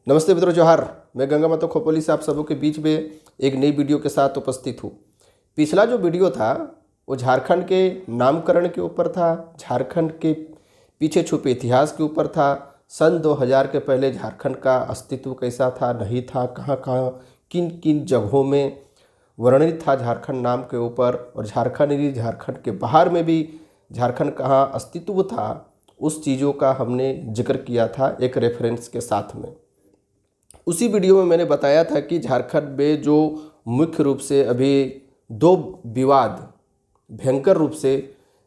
नमस्ते मित्रों, जोहार। मैं गंगा माता खोपोली से आप सबों के बीच में एक नई वीडियो के साथ उपस्थित हूँ। पिछला जो वीडियो था वो झारखंड के नामकरण के ऊपर था, झारखंड के पीछे छुपे इतिहास के ऊपर था। सन 2000 के पहले झारखंड का अस्तित्व कैसा था, नहीं था, कहाँ कहाँ किन किन जगहों में वर्णित था झारखंड नाम के ऊपर, और झारखंड के बाहर में भी झारखंड कहाँ अस्तित्व था, उस चीज़ों का हमने जिक्र किया था एक रेफरेंस के साथ में। उसी वीडियो में मैंने बताया था कि झारखंड में जो मुख्य रूप से अभी दो विवाद भयंकर रूप से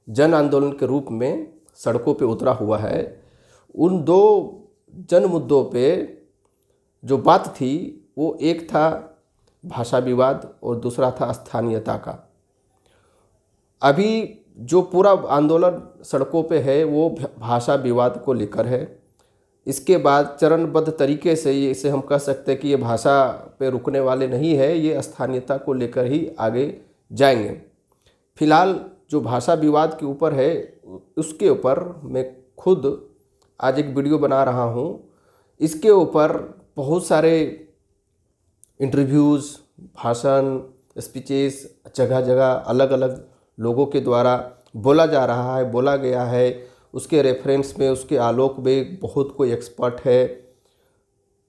जन आंदोलन के रूप में सड़कों पे उतरा हुआ है, उन दो जन मुद्दों पे जो बात थी वो एक था भाषा विवाद और दूसरा था स्थानीयता का। अभी जो पूरा आंदोलन सड़कों पे है वो भाषा विवाद को लेकर है। इसके बाद चरणबद्ध तरीके से इसे हम कह सकते हैं कि ये भाषा पे रुकने वाले नहीं है, ये स्थानीयता को लेकर ही आगे जाएंगे। फिलहाल जो भाषा विवाद के ऊपर है उसके ऊपर मैं खुद आज एक वीडियो बना रहा हूँ। इसके ऊपर बहुत सारे इंटरव्यूज़, भाषण, स्पीचेस जगह जगह अलग अलग लोगों के द्वारा बोला जा रहा है, बोला गया है। उसके रेफरेंस में, उसके आलोक में बहुत कोई एक्सपर्ट है,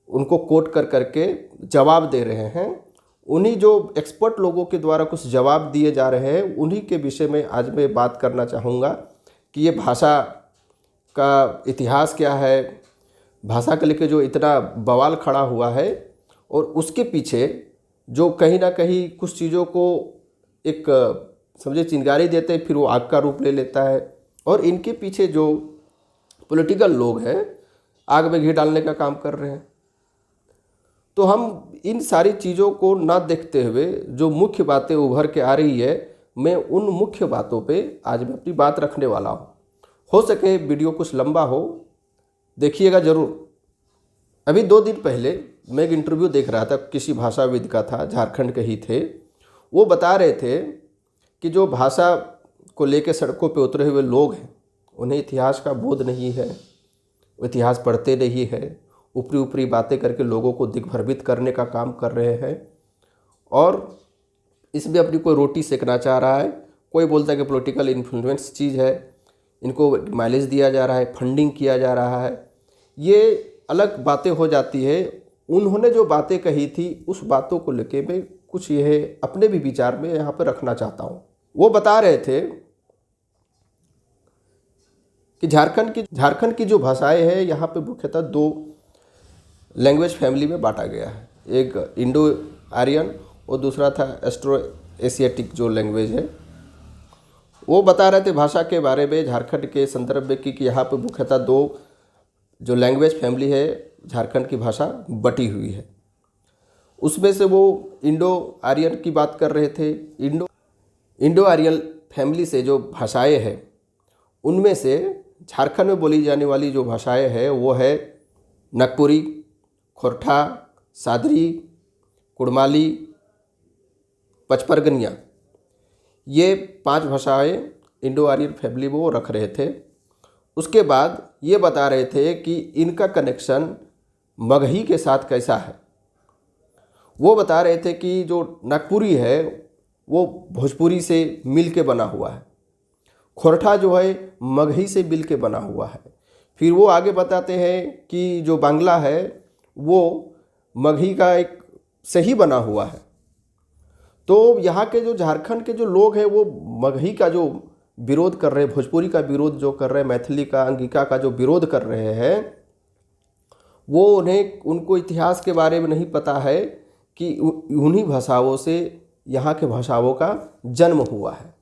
उनको कोट कर करके जवाब दे रहे हैं। उन्हीं जो एक्सपर्ट लोगों के द्वारा कुछ जवाब दिए जा रहे हैं, उन्हीं के विषय में आज मैं बात करना चाहूँगा कि ये भाषा का इतिहास क्या है, भाषा को लेकर जो इतना बवाल खड़ा हुआ है, और उसके पीछे जो कहीं ना कहीं कुछ चीज़ों को एक समझे चिंगारी देते फिर वो आग का रूप ले लेता है, और इनके पीछे जो पॉलिटिकल लोग हैं आग में घी डालने का काम कर रहे हैं। तो हम इन सारी चीज़ों को ना देखते हुए जो मुख्य बातें उभर के आ रही है, मैं उन मुख्य बातों पे आज मैं अपनी बात रखने वाला हूँ। हो सके वीडियो कुछ लंबा हो, देखिएगा ज़रूर। अभी 2 दिन पहले मैं एक इंटरव्यू देख रहा था, किसी भाषाविद का था, झारखंड के ही थे। वो बता रहे थे कि जो भाषा को लेकर सड़कों पे उतरे हुए लोग हैं उन्हें इतिहास का बोध नहीं है, वो इतिहास पढ़ते नहीं है, ऊपरी ऊपरी बातें करके लोगों को दिग्भ्रमित करने का काम कर रहे हैं, और इसमें अपनी कोई रोटी सेकना चाह रहा है। कोई बोलता है कि पॉलिटिकल इन्फ्लुएंस चीज़ है, इनको माइलेज दिया जा रहा है, फंडिंग किया जा रहा है। ये अलग बातें हो जाती है। उन्होंने जो बातें कही थी उस बातों को लेके मैं कुछ यह अपने भी विचार में यहाँ पर रखना चाहता हूँ। वो बता रहे थे कि झारखंड की जो भाषाएं हैं यहाँ पे मुख्यतः 2 लैंग्वेज फैमिली में बांटा गया है। एक इंडो आर्यन और दूसरा था एस्ट्रो एशियाटिक जो लैंग्वेज है। वो बता रहे थे भाषा के बारे में झारखंड के संदर्भ में कि यहाँ पे मुख्यतः 2 जो लैंग्वेज फैमिली है झारखंड की भाषा बटी हुई है। उसमें से वो इंडो आर्यन की बात कर रहे थे। इंडो आर्यन फैमिली से जो भाषाएं हैं उनमें से झारखंड में बोली जाने वाली जो भाषाएं हैं वो है नागपुरी, खोरठा, सादरी, कुड़माली, पचपरगनिया। ये 5 भाषाएं इंडो आर्यन फैमिली में वो रख रहे थे। उसके बाद ये बता रहे थे कि इनका कनेक्शन मगही के साथ कैसा है। वो बता रहे थे कि जो नागपुरी है वो भोजपुरी से मिल के बना हुआ है, खोरठा जो है मगही से मिल के बना हुआ है। फिर वो आगे बताते हैं कि जो बांग्ला है वो मगही का एक से ही बना हुआ है। तो यहाँ के जो झारखंड के जो लोग हैं वो मगही का जो विरोध कर रहे हैं, भोजपुरी का विरोध जो कर रहे हैं, मैथिली का, अंगिका का जो विरोध कर रहे हैं, वो उनको इतिहास के बारे में नहीं पता है कि उन्हीं भाषाओं से यहाँ के भाषाओं का जन्म हुआ है।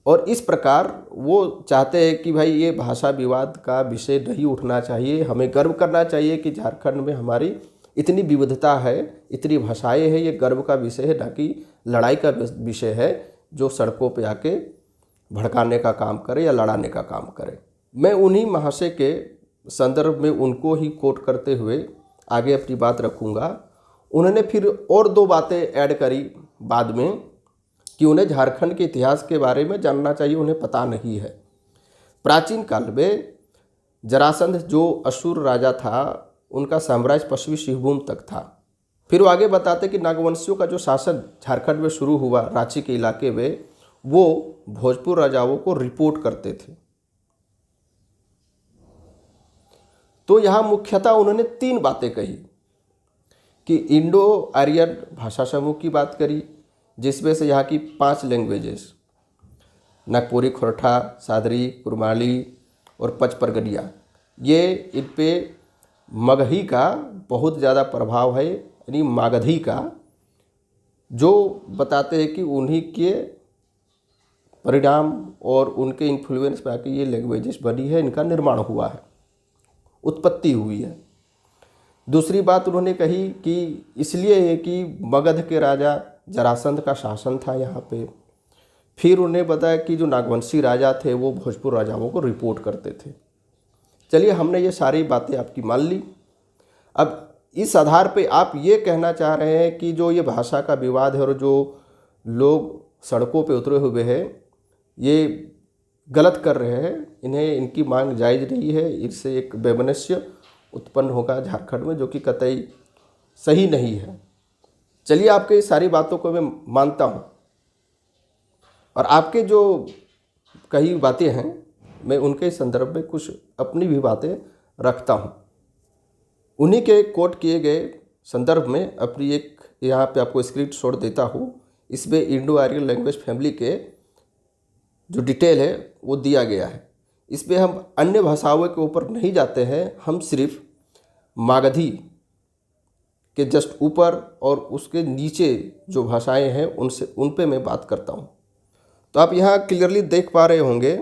और इस प्रकार वो चाहते हैं कि भाई ये भाषा विवाद का विषय नहीं उठना चाहिए। हमें गर्व करना चाहिए कि झारखंड में हमारी इतनी विविधता है, इतनी भाषाएं हैं। ये गर्व का विषय है, ना कि लड़ाई का विषय है जो सड़कों पे आके भड़काने का काम करे या लड़ाने का काम करे। मैं उन्हीं महाशय के संदर्भ में उनको ही कोट करते हुए आगे अपनी बात रखूँगा। उन्होंने फिर और 2 बातें ऐड करी बाद में कि उन्हें झारखंड के इतिहास के बारे में जानना चाहिए, उन्हें पता नहीं है। प्राचीन काल में जरासंध जो असुर राजा था उनका साम्राज्य पश्चिमी सिंहभूम तक था। फिर वो आगे बताते कि नागवंशियों का जो शासन झारखंड में शुरू हुआ रांची के इलाके में, वो भोजपुर राजाओं को रिपोर्ट करते थे। तो यहाँ मुख्यतः उन्होंने 3 बातें कही कि इंडो आर्यन भाषा समूह की बात करी, जिसमें से यहाँ की 5 लैंग्वेजेस नागपुरी, खोरठा, सादरी, कुरमाली और पचपरगनिया, ये इन पे मगही का बहुत ज़्यादा प्रभाव है, यानी मागधी का, जो बताते हैं कि उन्हीं के परिणाम और उनके इन्फ्लुएंस में आके ये लैंग्वेजेस बनी है, इनका निर्माण हुआ है, उत्पत्ति हुई है। दूसरी बात उन्होंने कही कि इसलिए है कि मगध के राजा जरासंध का शासन था यहाँ पे। फिर उन्हें बताया कि जो नागवंशी राजा थे वो भोजपुर राजाओं को रिपोर्ट करते थे। चलिए, हमने ये सारी बातें आपकी मान ली। अब इस आधार पे आप ये कहना चाह रहे हैं कि जो ये भाषा का विवाद है और जो लोग सड़कों पे उतरे हुए हैं, ये गलत कर रहे हैं, इन्हें इनकी मांग जायज़ नहीं है, इससे एक वैमनस्य उत्पन्न होगा झारखंड में, जो कि कतई सही नहीं है। चलिए, आपके इस सारी बातों को मैं मानता हूँ और आपके जो कई बातें हैं मैं उनके संदर्भ में कुछ अपनी भी बातें रखता हूँ। उन्हीं के कोट किए गए संदर्भ में अपनी एक यहाँ पे आपको स्क्रिप्ट शॉट देता हूँ। इसमें इंडो आर्यन लैंग्वेज फैमिली के जो डिटेल है वो दिया गया है। इसमें हम अन्य भाषाओं के ऊपर नहीं जाते हैं, हम सिर्फ मागधी के जस्ट ऊपर और उसके नीचे जो भाषाएं हैं उन पे मैं बात करता हूँ। तो आप यहाँ क्लियरली देख पा रहे होंगे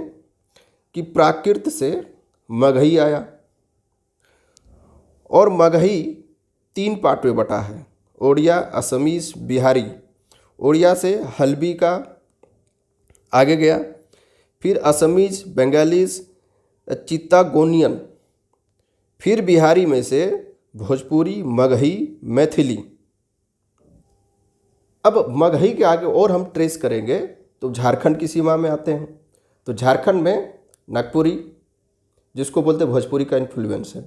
कि प्राकृत से मगही आया और मगही 3 पार्ट में बटा है, ओडिया, असमीज, बिहारी। ओडिया से हल्बी का आगे गया, फिर असमीज, बंगालीज, चित्तागोनियन, फिर बिहारी में से भोजपुरी, मगही, मैथिली। अब मगही के आगे और हम ट्रेस करेंगे तो झारखंड की सीमा में आते हैं। तो झारखंड में नागपुरी, जिसको बोलते हैं भोजपुरी का इन्फ्लुएंस है,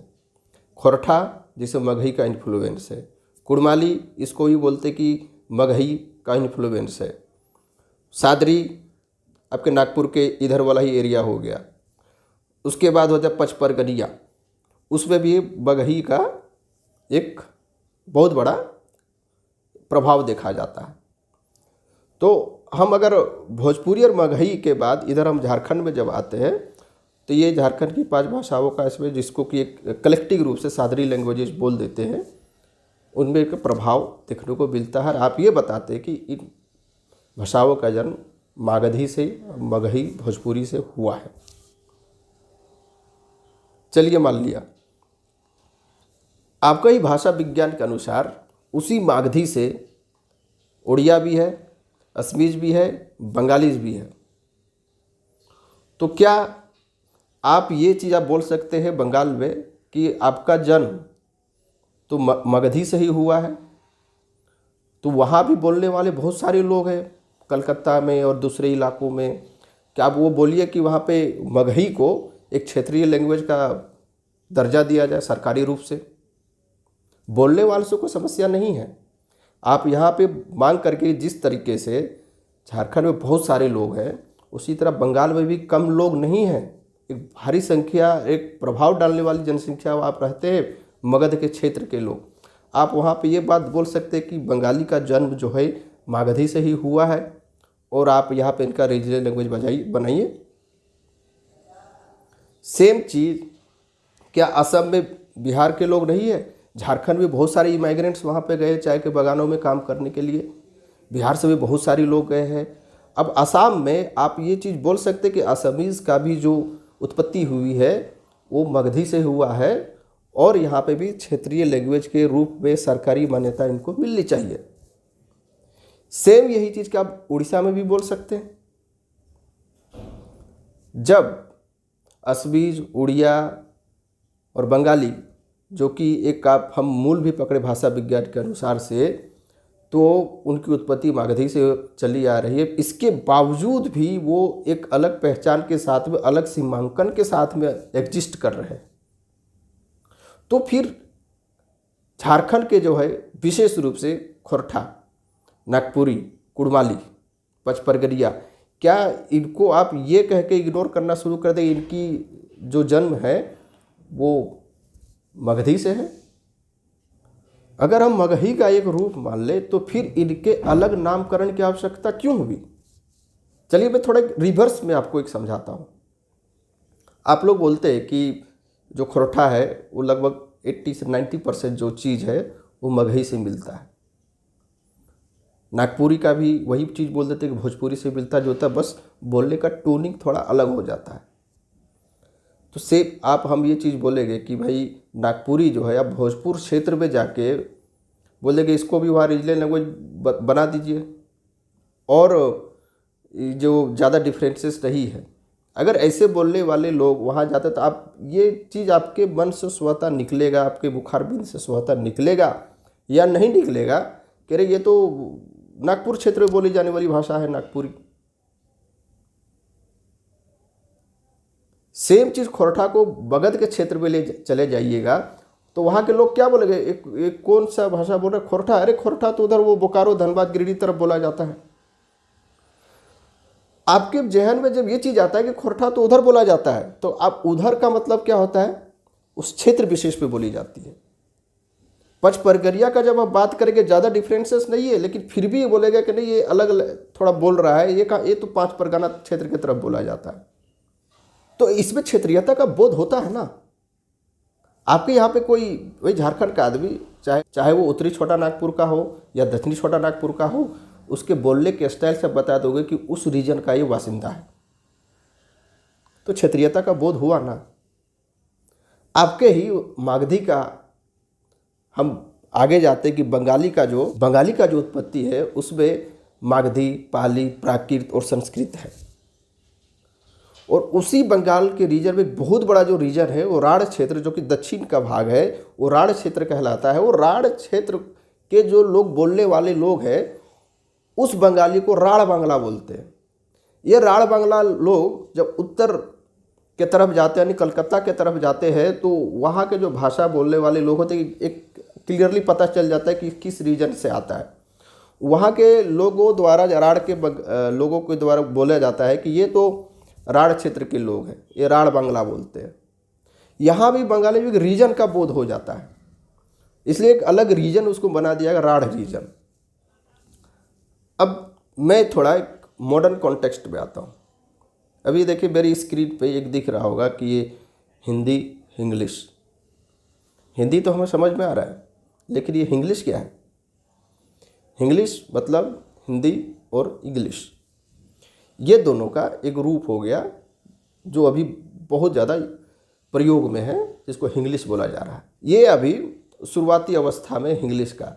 खोरठा जिसे मगही का इन्फ्लुएंस है, कुड़माली इसको भी बोलते कि मगही का इन्फ्लुएंस है, सादरी आपके नागपुर के इधर वाला ही एरिया हो गया। उसके बाद हो जाए पचपरगनिया, उसमें भी मगही का एक बहुत बड़ा प्रभाव देखा जाता है। तो हम अगर भोजपुरी और मगही के बाद इधर हम झारखंड में जब आते हैं तो ये झारखंड की 5 भाषाओं का इसमें, जिसको कि एक कलेक्टिव रूप से सादरी लैंग्वेजेस बोल देते हैं, उनमें एक प्रभाव देखने को मिलता है। आप ये बताते हैं कि इन भाषाओं का जन्म मागधी से, मगही, भोजपुरी से हुआ है। चलिए, मान लिया आपका ही भाषा विज्ञान के अनुसार उसी मागधी से उड़िया भी है, असमीज भी है, बंगालीज भी है। तो क्या आप ये चीज़ आप बोल सकते हैं बंगाल में कि आपका जन्म तो मगधी से ही हुआ है? तो वहाँ भी बोलने वाले बहुत सारे लोग हैं, कलकत्ता में और दूसरे इलाकों में। क्या आप वो बोलिए कि वहाँ पे मगही को एक क्षेत्रीय लैंग्वेज का दर्जा दिया जाए सरकारी रूप से? बोलने वालों से कोई समस्या नहीं है। आप यहाँ पे मांग करके जिस तरीके से झारखंड में बहुत सारे लोग हैं, उसी तरह बंगाल में भी कम लोग नहीं हैं। एक भारी संख्या, एक प्रभाव डालने वाली जनसंख्या आप रहते हैं मगध के क्षेत्र के लोग। आप वहाँ पे ये बात बोल सकते हैं कि बंगाली का जन्म जो है मागधी से ही हुआ है और आप यहाँ पे इनका रीजनल लैंग्वेज बनाइए। सेम चीज़ क्या असम में बिहार के लोग नहीं है? झारखंड में बहुत सारे इमाइग्रेंट्स वहाँ पे गए चाय के बागानों में काम करने के लिए, बिहार से भी बहुत सारे लोग गए हैं। अब असम में आप ये चीज़ बोल सकते कि असमीज़ का भी जो उत्पत्ति हुई है वो मगधी से हुआ है और यहाँ पे भी क्षेत्रीय लैंग्वेज के रूप में सरकारी मान्यता इनको मिलनी चाहिए। सेम यही चीज़ क्या आप उड़ीसा में भी बोल सकते हैं। जब असमीज, उड़िया और बंगाली, जो कि एक आप हम मूल भी पकड़े भाषा विज्ञान के अनुसार से, तो उनकी उत्पत्ति मागधी से चली आ रही है। इसके बावजूद भी वो एक अलग पहचान के साथ में, अलग सीमांकन के साथ में एग्जिस्ट कर रहे हैं। तो फिर झारखंड के जो है विशेष रूप से खोरठा, नागपुरी, कुड़माली, पचपरगरिया, क्या इनको आप ये कह के इग्नोर करना शुरू कर दें इनकी जो जन्म है वो मगधी से है? अगर हम मगही का एक रूप मान ले तो फिर इनके अलग नामकरण की आवश्यकता क्यों हुई? चलिए मैं थोड़ा रिवर्स में आपको एक समझाता हूँ। आप लोग बोलते हैं कि जो खोरठा है वो लगभग 80 से 90% जो चीज़ है वो मगही से मिलता है। नागपुरी का भी वही चीज़ बोल देते हैं कि भोजपुरी से मिलता जुलता, बस बोलने का टोनिंग थोड़ा अलग हो जाता है। तो से आप हम ये चीज़ बोलेंगे कि भाई नागपुरी जो है आप भोजपुर क्षेत्र में जाके बोलेंगे इसको भी वहाँ रीजनल लैंग्वेज बना दीजिए, और जो ज़्यादा डिफरेंसेस नहीं है। अगर ऐसे बोलने वाले लोग वहाँ जाते तो आप ये चीज़ आपके मन से स्वतः निकलेगा, आपके मुखारबिंद से स्वतः निकलेगा या नहीं निकलेगा कि अरे ये तो नागपुर क्षेत्र में बोली जाने वाली भाषा है नागपुरी। सेम चीज़ खोरठा को बगद के क्षेत्र में ले चले जाइएगा तो वहाँ के लोग क्या बोलेंगे, एक कौन सा भाषा बोल रहे खोरठा? अरे खोरठा तो उधर वो बोकारो, धनबाद, गिरिडीह तरफ बोला जाता है। आपके जहन में जब ये चीज़ आता है कि खोरठा तो उधर बोला जाता है, तो आप उधर का मतलब क्या होता है? उस क्षेत्र विशेष पे बोली जाती है। पचपरगरिया का जब आप बात करेंगे ज़्यादा डिफरेंसेस नहीं है, लेकिन फिर भी ये बोलेगा कि नहीं ये अलग थोड़ा बोल रहा है, ये तो 5 परगना क्षेत्र की तरफ बोला जाता है। तो इसमें क्षेत्रीयता का बोध होता है ना। आपके यहाँ पे कोई वही झारखंड का आदमी चाहे वो उत्तरी छोटा नागपुर का हो या दक्षिणी छोटा नागपुर का हो, उसके बोलने के स्टाइल से बता दोगे कि उस रीजन का ये वासिंदा है, तो क्षेत्रीयता का बोध हुआ ना। आपके ही मागधी का हम आगे जाते कि बंगाली का जो उत्पत्ति है उसमें मागधी, पाली, प्राकृत और संस्कृत है। और उसी बंगाल के रीजन में बहुत बड़ा जो रीजन है वो राढ़ क्षेत्र, जो कि दक्षिण का भाग है, वो राढ़ क्षेत्र कहलाता है। और राढ़ क्षेत्र के जो लोग बोलने वाले लोग हैं उस बंगाली को राढ़ बांग्ला बोलते हैं। ये राढ़ बांग्ला लोग जब उत्तर के तरफ जाते हैं, यानी कलकत्ता के तरफ जाते हैं, तो वहाँ के जो भाषा बोलने वाले लोग होते हैं, एक क्लियरली पता चल जाता है कि किस रीजन से आता है। वहाँ के लोगों द्वारा, राढ़ के लोगों के द्वारा बोला जाता है कि ये तो राढ़ क्षेत्र के लोग हैं, ये राढ़ बांग्ला बोलते हैं। यहाँ भी बंगाली में एक रीजन का बोध हो जाता है, इसलिए एक अलग रीजन उसको बना दिया गया, राढ़ रीजन। अब मैं थोड़ा एक मॉडर्न कॉन्टेक्स्ट में आता हूँ। अभी देखिए मेरी स्क्रीन पे एक दिख रहा होगा कि ये हिंदी, इंग्लिश। हिंदी तो हमें समझ में आ रहा है, लेकिन ये इंग्लिश क्या है? इंग्लिश मतलब हिंदी और इंग्लिश, ये दोनों का एक रूप हो गया जो अभी बहुत ज़्यादा प्रयोग में है, जिसको इंग्लिश बोला जा रहा है। ये अभी शुरुआती अवस्था में इंग्लिश का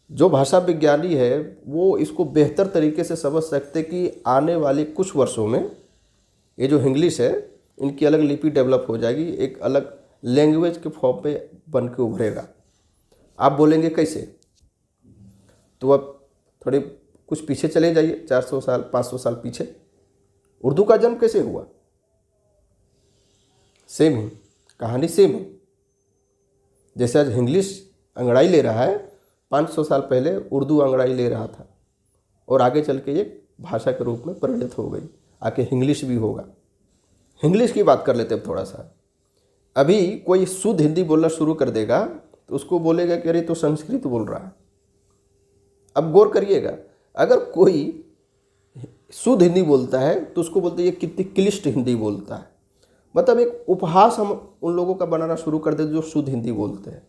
जो भाषा विज्ञानी है वो इसको बेहतर तरीके से समझ सकते कि आने वाले कुछ वर्षों में ये जो इंग्लिश है इनकी अलग लिपि डेवलप हो जाएगी, एक अलग लैंग्वेज के फॉर्म पे बन के उभरेगा। आप बोलेंगे कैसे? तो अब थोड़े कुछ पीछे चले जाइए, 400 साल 500 साल पीछे। उर्दू का जन्म कैसे हुआ? सेम ही कहानी, सेम है। जैसे आज इंग्लिश अंगड़ाई ले रहा है, 500 साल पहले उर्दू अंगड़ाई ले रहा था, और आगे चल के ये भाषा के रूप में परिणत हो गई, आके इंग्लिश भी होगा। इंग्लिश की बात कर लेते हैं थोड़ा सा। अभी कोई शुद्ध हिंदी बोलना शुरू कर देगा तो उसको बोलेगा कि अरे तो संस्कृत बोल रहा है। अब गौर करिएगा, अगर कोई शुद्ध हिंदी बोलता है तो उसको बोलते हैं ये कितनी क्लिष्ट हिंदी बोलता है। मतलब एक उपहास हम उन लोगों का बनाना शुरू कर देते जो शुद्ध हिंदी बोलते हैं।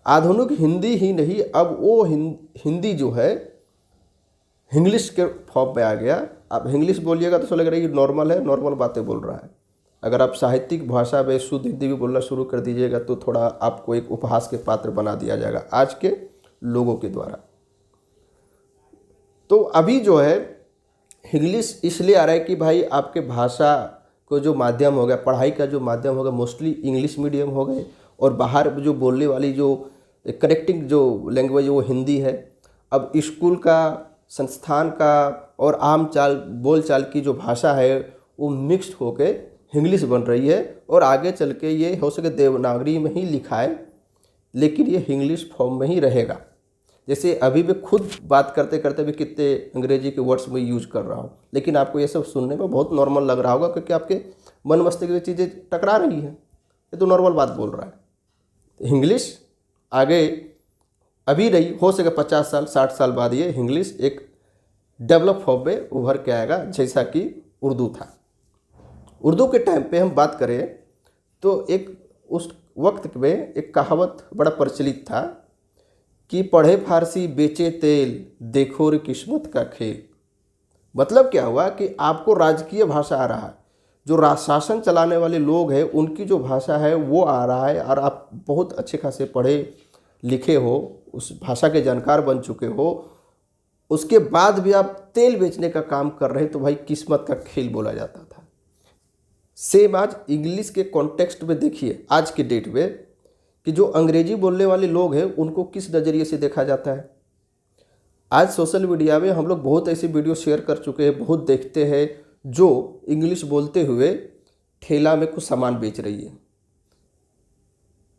आधुनिक हिंदी ही नहीं, अब वो हिंदी जो है इंग्लिश के फॉर्म में आ गया। आप इंग्लिश बोलिएगा तो लग रहा है कि नॉर्मल है, नॉर्मल बातें बोल रहा है। अगर आप साहित्यिक भाषा में शुद्ध हिंदी भी बोलना शुरू कर दीजिएगा तो थोड़ा आपको एक उपहास के पात्र बना दिया जाएगा आज के लोगों के द्वारा। तो अभी जो है इंग्लिश इसलिए आ रहा है कि भाई आपके भाषा को जो माध्यम हो गया, पढ़ाई का जो माध्यम हो गया, मोस्टली इंग्लिश मीडियम हो गए, और बाहर जो बोलने वाली जो कनेक्टिंग जो लैंग्वेज वो हिंदी है। अब स्कूल का, संस्थान का और आम चाल बोल चाल की जो भाषा है वो मिक्स्ड होके इंग्लिश बन रही है और आगे चल के ये हो सके देवनागरी में ही लिखा है, लेकिन ये इंग्लिश फॉर्म में ही रहेगा। जैसे अभी भी खुद बात करते करते भी कितने अंग्रेजी के वर्ड्स में यूज कर रहा हूँ, लेकिन आपको ये सब सुनने में बहुत नॉर्मल लग रहा होगा क्योंकि आपके मन मस्तिष्क में चीज़ें टकरा रही हैं, ये तो नॉर्मल बात बोल रहा है। इंग्लिश आगे अभी नहीं, हो सके 50 साल 60 साल बाद ये इंग्लिश एक डेवलप फॉर्म में उभर के आएगा, जैसा कि उर्दू था। उर्दू के टाइम पे हम बात करें तो एक उस वक्त में एक कहावत बड़ा प्रचलित था कि पढ़े फारसी बेचे तेल, देखो रे किस्मत का खेल। मतलब क्या हुआ कि आपको राजकीय भाषा आ रहा है, जो शासन चलाने वाले लोग हैं उनकी जो भाषा है वो आ रहा है, और आप बहुत अच्छे खासे पढ़े लिखे हो, उस भाषा के जानकार बन चुके हो, उसके बाद भी आप तेल बेचने का काम कर रहे हैं, तो भाई किस्मत का खेल बोला जाता था। सेम आज इंग्लिश के कॉन्टेक्स्ट में देखिए, आज के डेट में कि जो अंग्रेजी बोलने वाले लोग हैं उनको किस नज़रिए से देखा जाता है। आज सोशल मीडिया में हम लोग बहुत ऐसे वीडियो शेयर कर चुके हैं, बहुत देखते हैं, जो इंग्लिश बोलते हुए ठेला में कुछ सामान बेच रही है,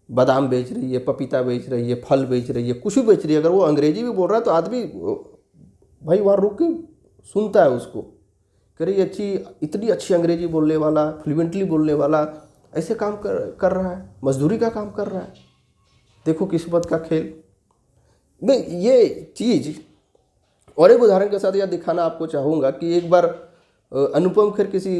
बादाम बेच रही है, पपीता बेच रही है, फल बेच रही है, कुछ भी बेच रही है। अगर वो अंग्रेजी भी बोल रहा है तो आदमी भाई वहाँ रुक के सुनता है उसको, करे अच्छी, इतनी अच्छी अंग्रेजी बोलने वाला, फ्लुएंटली बोलने वाला ऐसे काम कर रहा है, मजदूरी का काम कर रहा है, देखो किस्मत का खेल। मैं ये चीज़ और एक उदाहरण के साथ यह दिखाना आपको चाहूँगा कि एक बार अनुपम खेर किसी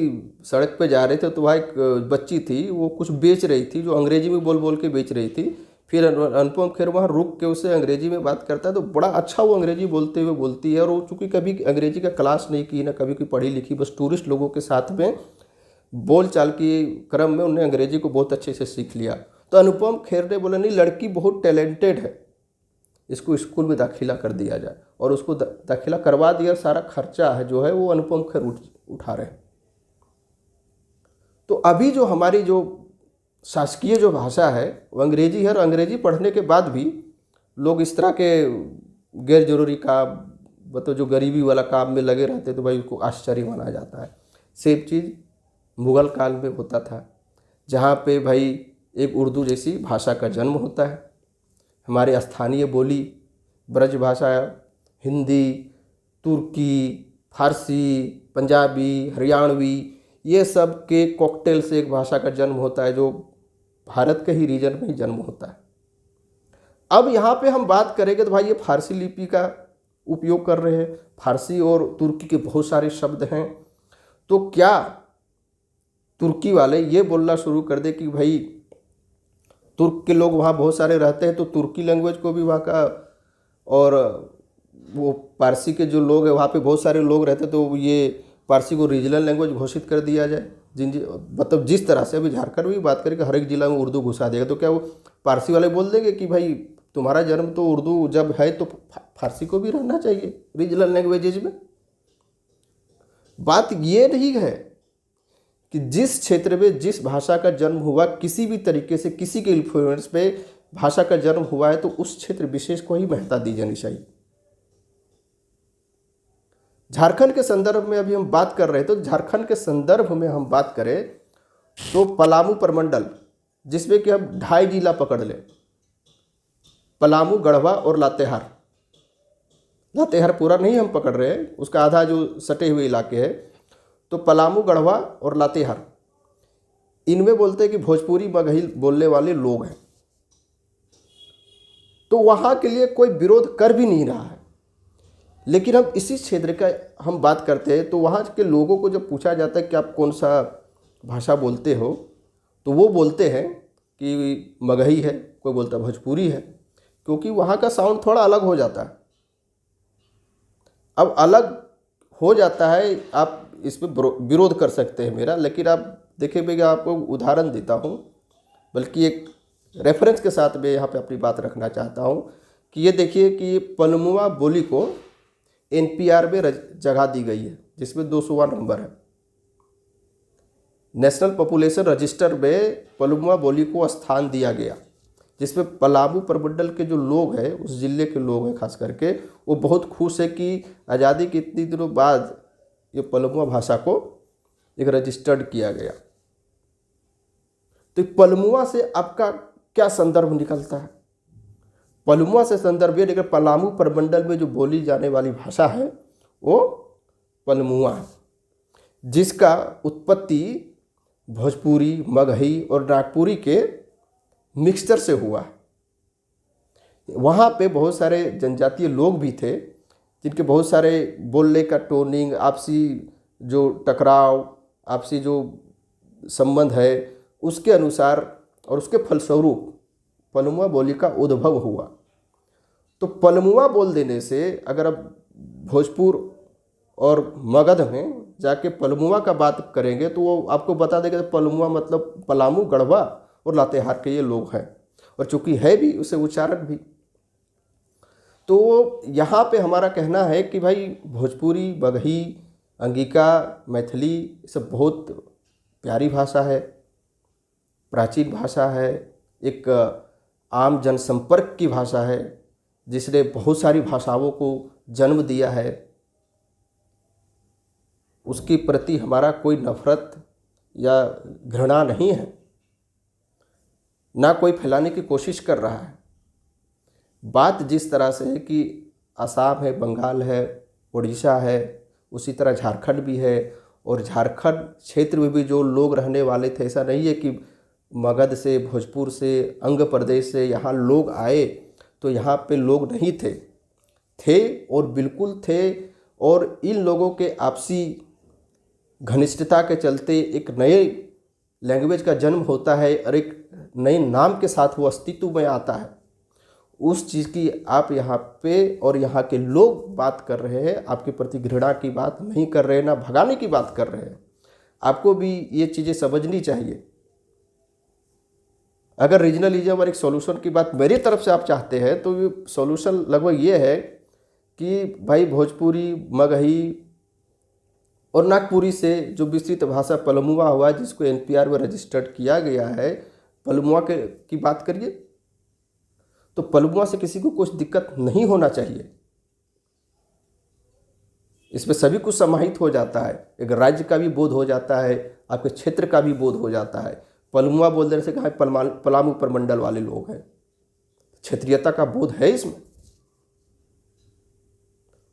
सड़क पे जा रहे थे, तो वहाँ एक बच्ची थी, वो कुछ बेच रही थी, जो अंग्रेजी में बोल बोल के बेच रही थी। फिर अनुपम खेर वहाँ रुक के उससे अंग्रेजी में बात करता है, तो बड़ा अच्छा वो अंग्रेजी बोलते हुए बोलती है, और वो चूँकि कभी अंग्रेजी का क्लास नहीं की, ना कभी कोई पढ़ी लिखी, बस टूरिस्ट लोगों के साथ में बोल चाल की क्रम में उन्हें अंग्रेजी को बहुत अच्छे से सीख लिया। तो अनुपम खेर ने बोला, नहीं लड़की बहुत टैलेंटेड है, इसको स्कूल में दाखिला कर दिया जाए, और उसको दाखिला करवा दिया। सारा खर्चा है जो है वो अनुपम खेर उठा रहे हैं। तो अभी जो हमारी जो शासकीय जो भाषा है वो अंग्रेजी है, और अंग्रेजी पढ़ने के बाद भी लोग इस तरह के गैर जरूरी काम, मतलब जो गरीबी वाला काम में लगे रहते, तो भाई उसको आश्चर्य माना जाता है। सेम चीज़ मुग़ल काल में होता था, जहाँ पे भाई एक उर्दू जैसी भाषा का जन्म होता है। हमारे स्थानीय बोली ब्रज भाषा, हिंदी, तुर्की, फारसी, पंजाबी, हरियाणवी, ये सब के कॉकटेल से एक भाषा का जन्म होता है, जो भारत के ही रीजन में ही जन्म होता है। अब यहाँ पे हम बात करेंगे तो भाई ये फारसी लिपि का उपयोग कर रहे हैं, फारसी और तुर्की के बहुत सारे शब्द हैं। तो क्या तुर्की वाले ये बोलना शुरू कर दे कि भाई तुर्क के लोग वहाँ बहुत सारे रहते हैं, तो तुर्की लैंग्वेज को भी वहाँ का, और वो पारसी के जो लोग हैं वहाँ पे बहुत सारे लोग रहते हैं, तो ये पारसी को रीजनल लैंग्वेज घोषित कर दिया जाए। मतलब जिस तरह से अभी झारखंड में भी बात करें कि हर एक जिला में उर्दू घुसा देगा, तो क्या वो पारसी वाले बोल देंगे कि भाई तुम्हारा जन्म तो उर्दू जब है तो फारसी को भी रहना चाहिए रीजनल लैंग्वेजेज में। बात ये नहीं है कि जिस क्षेत्र में जिस भाषा का जन्म हुआ, किसी भी तरीके से किसी के इन्फ्लुएंस पे भाषा का जन्म हुआ है, तो उस क्षेत्र विशेष को ही महत्ता दी जानी चाहिए। झारखंड के संदर्भ में अभी हम बात कर रहे हैं, तो झारखंड के संदर्भ में हम बात करें तो पलामू प्रमंडल, जिसमें कि हम 2.5 जिला पकड़ लें, पलामू, गढ़वा और लातेहार। लातेहार पूरा नहीं हम पकड़ रहे हैं, उसका आधा जो सटे हुए इलाके हैं। तो पलामू, गढ़वा और लातेहार, इनमें बोलते हैं कि भोजपुरी मगही बोलने वाले लोग हैं, तो वहाँ के लिए कोई विरोध कर भी नहीं रहा है। लेकिन हम इसी क्षेत्र का हम बात करते हैं, तो वहाँ के लोगों को जब पूछा जाता है कि आप कौन सा भाषा बोलते हो, तो वो बोलते हैं कि मगही है, कोई बोलता है भोजपुरी है, क्योंकि वहाँ का साउंड थोड़ा अलग हो जाता है। अब अलग हो जाता है, आप इसमें विरोध कर सकते हैं मेरा, लेकिन आप देखिए मैं आपको उदाहरण देता हूँ, बल्कि एक रेफरेंस के साथ मैं यहाँ पे अपनी बात रखना चाहता हूँ कि ये देखिए कि पलमुआ बोली को NPR में जगह दी गई है, जिसमें 200वां नंबर है। नेशनल पॉपुलेशन रजिस्टर में पलमुआ बोली को स्थान दिया गया, जिसमें पलामू प्रमंडल के जो लोग हैं, उस जिले के लोग हैं खास करके, वो बहुत खुश है कि आज़ादी के इतने दिनों बाद ये पलमुआ भाषा को एक रजिस्टर्ड किया गया। तो पलमुआ से आपका क्या संदर्भ निकलता है? पलमुआ से संदर्भ ये निकल, पलामू प्रमंडल में जो बोली जाने वाली भाषा है वो पलमुआ है, जिसका उत्पत्ति भोजपुरी, मगही और नागपुरी के मिक्सचर से हुआ। वहाँ पे बहुत सारे जनजातीय लोग भी थे जिनके बहुत सारे बोलने का टोनिंग, आपसी जो टकराव, आपसी जो संबंध है, उसके अनुसार और उसके फलस्वरूप पलमुआ बोली का उद्भव हुआ। तो पलमुआ बोल देने से अगर आप भोजपुर और मगध में जाके पलमुआ का बात करेंगे तो वो आपको बता देगा पलमुआ मतलब पलामू, गढ़वा और लातेहार के ये लोग हैं, और चूंकि है भी उसे उच्चारण भी। तो यहाँ पे हमारा कहना है कि भाई भोजपुरी, मगही, अंगिका, मैथिली सब बहुत प्यारी भाषा है, प्राचीन भाषा है, एक आम जनसंपर्क की भाषा है जिसने बहुत सारी भाषाओं को जन्म दिया है। उसके प्रति हमारा कोई नफरत या घृणा नहीं है, ना कोई फैलाने की कोशिश कर रहा है। बात जिस तरह से है कि असम है, बंगाल है, उड़ीसा है, उसी तरह झारखंड भी है, और झारखंड क्षेत्र में भी जो लोग रहने वाले थे, ऐसा नहीं है कि मगध से, भोजपुर से, अंग प्रदेश से यहाँ लोग आए तो यहाँ पे लोग नहीं थे और बिल्कुल थे। और इन लोगों के आपसी घनिष्ठता के चलते एक नए लैंग्वेज का जन्म होता है और एक नए नाम के साथ वो अस्तित्व में आता है। उस चीज़ की आप यहाँ पे और यहाँ के लोग बात कर रहे हैं, आपके प्रति घृणा की बात नहीं कर रहे हैं, ना भगाने की बात कर रहे हैं। आपको भी ये चीज़ें समझनी चाहिए। अगर रीजनलिज्म और एक सॉल्यूशन की बात मेरी तरफ से आप चाहते हैं तो ये सॉल्यूशन लगभग ये है कि भाई भोजपुरी, मगही और नागपुरी से जो विस्तृत भाषा पलमुआ हुआ, जिसको NPR में रजिस्टर्ड किया गया है, पलमुआ की बात करिए। तो पलमुआ से किसी को कुछ दिक्कत नहीं होना चाहिए, इसमें सभी कुछ समाहित हो जाता है। एक राज्य का भी बोध हो जाता है, आपके क्षेत्र का भी बोध हो जाता है। पलमुआ बोल देने से कहा पलामू प्रमंडल वाले लोग हैं, क्षेत्रीयता का बोध है इसमें।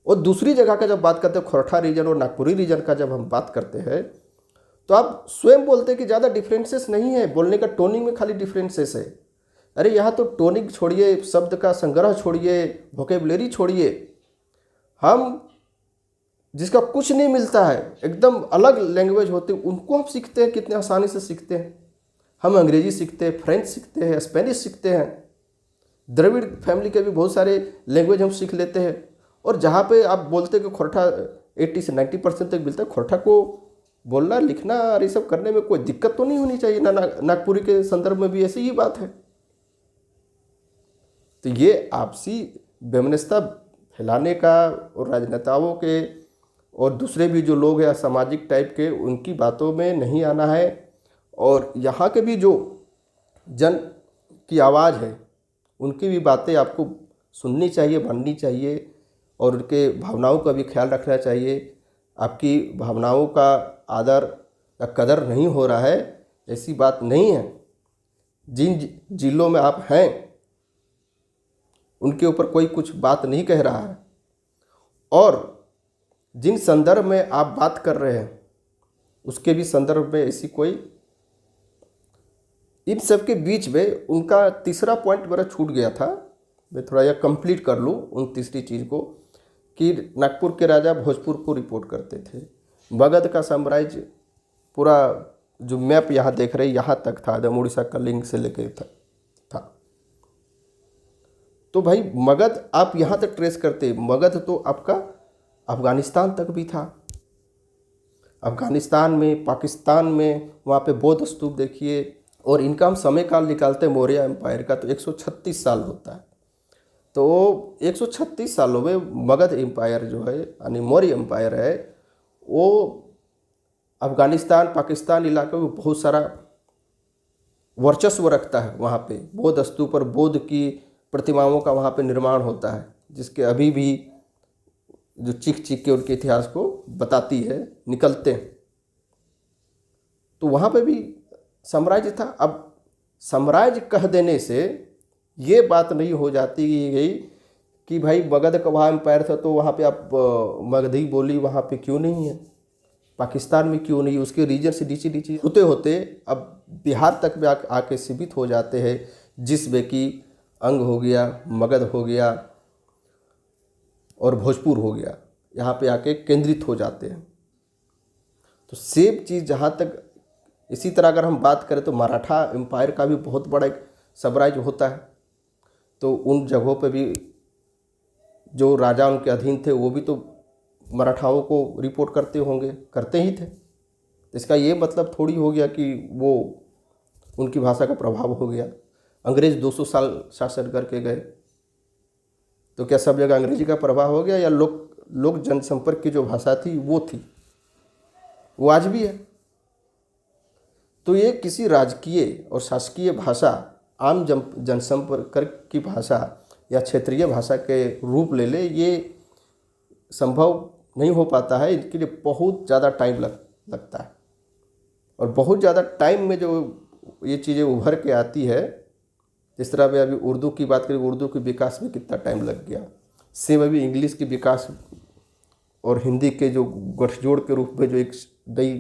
और दूसरी जगह का जब बात करते हैं, खोरठा रीजन और नागपुरी रीजन का जब हम बात करते हैं, तो आप स्वयं बोलते हैं कि ज़्यादा डिफरेंसेस नहीं है, बोलने का टोनिंग में खाली डिफरेंसेस है। अरे यहाँ तो टोनिंग छोड़िए, शब्द का संग्रह छोड़िए, वोकेबलरी छोड़िए, हम जिसका कुछ नहीं मिलता है, एकदम अलग लैंग्वेज होते हैं, उनको हम सीखते हैं, कितने आसानी से सीखते हैं। हम अंग्रेजी सीखते हैं, फ्रेंच सीखते हैं, स्पेनिश सीखते हैं, द्रविड़ फैमिली के भी बहुत सारे लैंग्वेज हम सीख लेते हैं। और जहाँ पे आप बोलते हैं कि खोरठा 80 से 90% तक मिलता है, खोरठा को बोलना, लिखना और ये सब करने में कोई दिक्कत तो नहीं होनी चाहिए ना। नागपुरी के संदर्भ में भी ऐसी ही बात है। तो ये आपसी वैमनस्यता फैलाने का और राजनेताओं के और दूसरे भी जो लोग हैं सामाजिक टाइप के, उनकी बातों में नहीं आना है। और यहाँ के भी जो जन की आवाज़ है, उनकी भी बातें आपको सुननी चाहिए, माननी चाहिए, और उनके भावनाओं का भी ख्याल रखना चाहिए। आपकी भावनाओं का आदर या कदर नहीं हो रहा है, ऐसी बात नहीं है। जिन जिलों में आप हैं उनके ऊपर कोई कुछ बात नहीं कह रहा है, और जिन संदर्भ में आप बात कर रहे हैं उसके भी संदर्भ में ऐसी कोई, इन सब के बीच में उनका तीसरा पॉइंट मेरा छूट गया था, मैं थोड़ा यह कंप्लीट कर लूँ उन तीसरी चीज़ को, कि नागपुर के राजा भोजपुर को रिपोर्ट करते थे। मगध का साम्राज्य पूरा जो मैप यहाँ देख रहे हैं यहाँ तक था, एकदम उड़ीसा का लिंक से लेकर था। तो भाई मगध आप यहाँ तक ट्रेस करते, मगध तो आपका अफगानिस्तान तक भी था। अफगानिस्तान में, पाकिस्तान में, वहाँ पे बौद्ध स्तूप देखिए। और इनका हम समय काल निकालते हैं मौर्य एम्पायर का तो 136 साल होता है। तो 136 सालों में मगध एम्पायर जो है, यानी मौर्य एम्पायर है, वो अफगानिस्तान, पाकिस्तान इलाके में बहुत सारा वर्चस्व रखता है। वहाँ पे बौद्ध स्तूप और बौद्ध की प्रतिमाओं का वहाँ पे निर्माण होता है, जिसके अभी भी जो चीख के उनके इतिहास को बताती है, निकलते हैं। तो वहाँ पे भी साम्राज्य था। अब साम्राज्य कह देने से ये बात नहीं हो जाती गई कि भाई मगध का वहाँ एम्पायर था तो वहाँ पे आप मगधी बोली वहाँ पे क्यों नहीं है, पाकिस्तान में क्यों नहीं, उसके रीजन से नीचे नीचे होते होते अब बिहार तक भी आके सीमित हो जाते हैं। जिस वे की अंग हो गया, मगध हो गया और भोजपुर हो गया, यहाँ पे आके केंद्रित हो जाते हैं। तो सेम चीज़ जहाँ तक इसी तरह अगर हम बात करें तो मराठा एम्पायर का भी बहुत बड़ा एक साम्राज्य होता है। तो उन जगहों पे भी जो राजा उनके अधीन थे वो भी तो मराठाओं को रिपोर्ट करते होंगे, करते ही थे। तो इसका ये मतलब थोड़ी हो गया कि वो उनकी भाषा का प्रभाव हो गया। अंग्रेज 200 साल शासन करके गए तो क्या सब जगह अंग्रेजी का प्रभाव हो गया, या लोक जनसंपर्क की जो भाषा थी वो थी, वो आज भी है। तो ये किसी राजकीय और शासकीय भाषा आम जनसंपर्क की भाषा या क्षेत्रीय भाषा के रूप ले ले, ये संभव नहीं हो पाता है। इसके लिए बहुत ज़्यादा टाइम लगता है और बहुत ज़्यादा टाइम में जो ये चीज़ें उभर के आती है। जिस तरह भी अभी उर्दू की बात करें, उर्दू के विकास में कितना टाइम लग गया, सेम अभी इंग्लिश के विकास और हिंदी के जो गठजोड़ के रूप में जो एक नई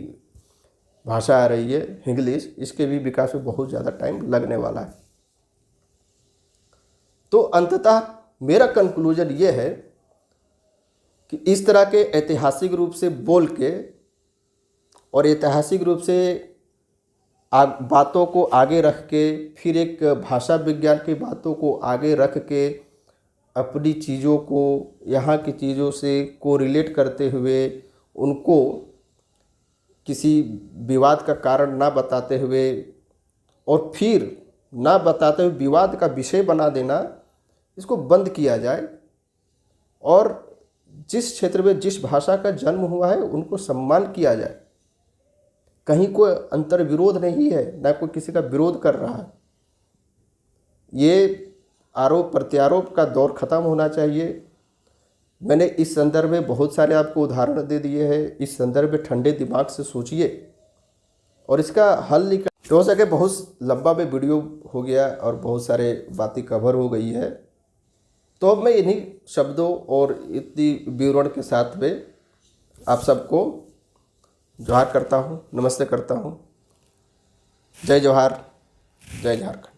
भाषा आ रही है इंग्लिश, इसके भी विकास में बहुत ज़्यादा टाइम लगने वाला है। तो अंततः मेरा कंक्लूजन ये है कि इस तरह के ऐतिहासिक रूप से बोल के और ऐतिहासिक रूप से बातों को आगे रख के, फिर एक भाषा विज्ञान की बातों को आगे रख के अपनी चीज़ों को यहाँ की चीज़ों से को रिलेट करते हुए उनको किसी विवाद का कारण ना बताते हुए और फिर ना बताते हुए विवाद का विषय बना देना, इसको बंद किया जाए। और जिस क्षेत्र में जिस भाषा का जन्म हुआ है उनको सम्मान किया जाए। कहीं कोई अंतर विरोध नहीं है, ना कोई किसी का विरोध कर रहा है। ये आरोप प्रत्यारोप का दौर ख़त्म होना चाहिए। मैंने इस संदर्भ में बहुत सारे आपको उदाहरण दे दिए हैं। इस संदर्भ में ठंडे दिमाग से सोचिए और इसका हल निकाल। हो सके बहुत लंबा में वीडियो हो गया और बहुत सारे बातें कवर हो गई है, तो अब मैं इन्हीं शब्दों और इतनी विवरण के साथ में आप सबको जोहार करता हूँ, नमस्ते करता हूँ। जय जोहार, जय झारखंड।